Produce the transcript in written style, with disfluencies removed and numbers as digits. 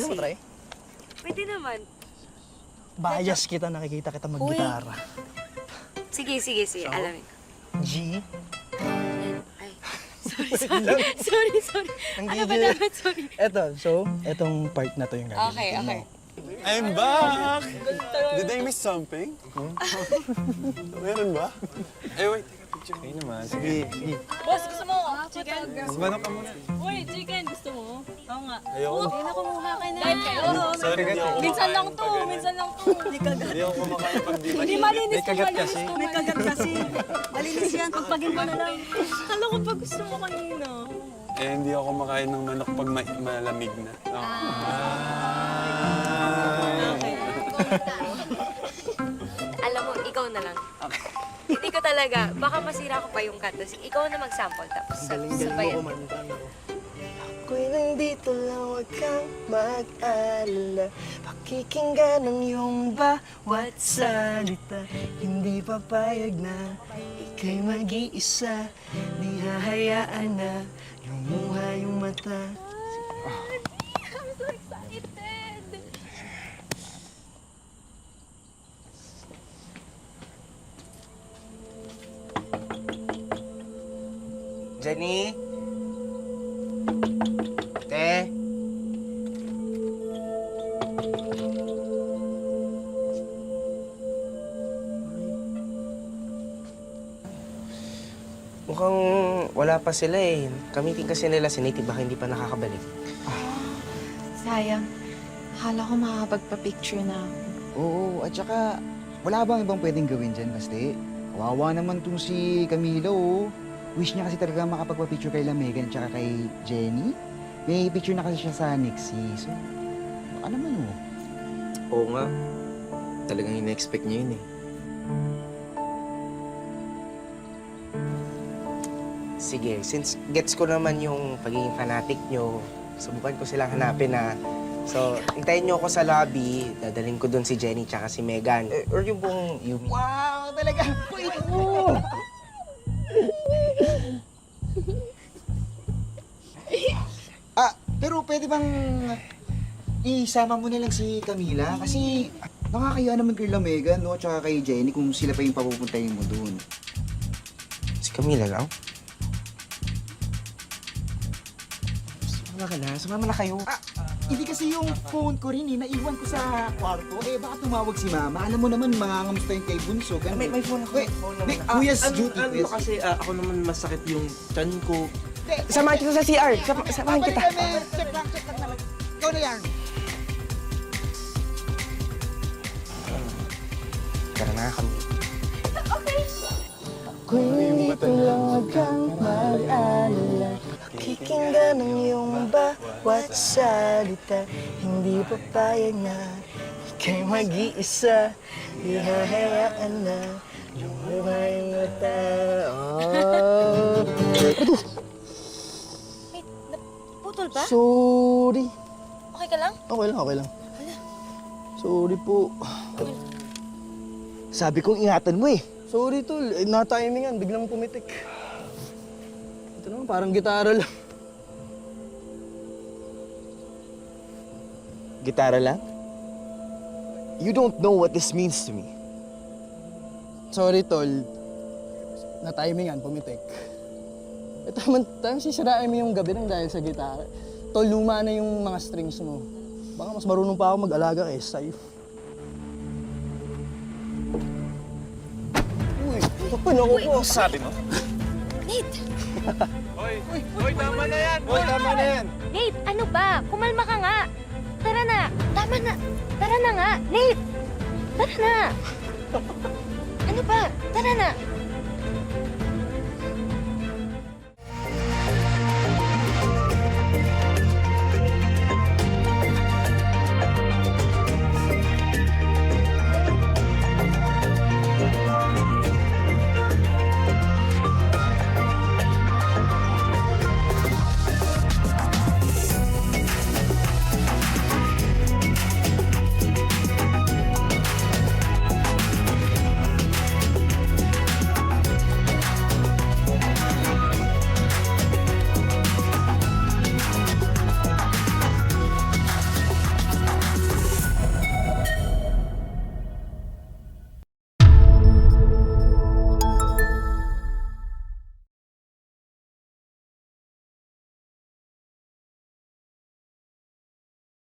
Pwede mo try? Pwede naman. Bias kita, nakikita kita mag-gitara. Sige. Alamin ko. G. Ay, sorry. Ano ba dapat? Sorry. Etong part na to yung gagawin. Okay. I'm back! Did I miss something? Meron ba? Ay, wait. Take a picture. Ayun naman. Sige. Boss, gusto mo? Chicken? Magmanok ka muna. Uy, chicken, gusto mo? Oo nga. Ayoko. Hindi na kumuha ka na. Diet kayo? Sorry, hindi ako Minsan lang kumakain to. Hindi kagat. Hindi ako kumakain pag di Hindi malinis to, kagat malinis kasi. to. May kagat kasi. Malinis yan, pagpagin mo na lang. Kala ko pa gusto mo kanina. Eh, hindi ako kumakain ng manok pag malamig na. Alam mo, ikaw na lang. Hindi ko talaga. Baka masira ko pa yung kanta. Ikaw na mag-sample tapos sabayan. Ako'y nandito lang, huwag kang mag-alala. Pakikinggan ng iyong bawat salita. Hindi papayag na ika'y mag-iisa. Di hahayaan na lumuha yung mata. I'm so excited! Jenny? Te? Mukhang wala pa sila eh. Kamiting kasi nila si Nate, baka hindi pa nakakabalik. Sayang. Akala ko makakapagpa-picture na ako. Oo, at saka wala bang ibang pwedeng gawin dyan, Basti? Kawawa naman tong si Camilo, oh. Wish niya kasi talaga makapagpa-picture kay La Megan at saka kay Jenny. May picture na kasi siya sa Nixie, so baka naman, oh. Oo nga. Talagang ina-expect niya yun eh. Sige, since gets ko naman yung pagiging fanatic nyo, subukan ko silang hanapin na. So, hintayin nyo ako sa lobby, dadalhin ko doon si Jenny tsaka si Megan. Or yung buong Yumi. Wow, talaga! Wait mo! Pero pwede bang isama mo na lang si Camila? Kasi nakakaya naman kay La Megan, no? Tsaka kay Jenny kung sila pa yung papupuntahin mo doon. Si Camila lang? Sumama na kayo. Hindi kasi yung phone ko rin eh, naiwan ko sa kwarto. Eh, baka tumawag si Mama. Alam mo naman, mangangamusta yung kay Bunso. Ganun. May phone ako. Wait, Kuya's duty, Kuya's. Kasi ako naman masakit yung chan ko. Samahan kita sa CR. Samahan kita. Check lang naman. Ikaw na yan. Tara na kami. Ako'y nandito lang, huwag kang mag-alala. Pakikinggan ng iyong bawat salita. Hindi papayag na ika'y mag-iisa. Di hahayaan na lumuha yung mata. Wait, naputol ba? Sorry. Okay ka lang? Okay lang. Sorry po. Sabi kong ingatan mo eh. Sorry tol, na-timingan, biglang pumitik. Ito naman, parang gitara lang. Gitara lang? You don't know what this means to me. Sorry tol, na-timingan, pumitik. Ito naman, sisirain mo yung gabi nang dahil sa gitara. Tol, luma na yung mga strings mo. Baka mas marunong pa ako mag-alaga kaysa sa'yo. Ano ko? Sabi mo? Nate! Hoy, tama na yan! Hoy, tama na yan! Nate, ano ba? Kumalma ka nga. Tara na. Tama na. Tara na nga. Nate! Tara na. Ano ba? Tara na.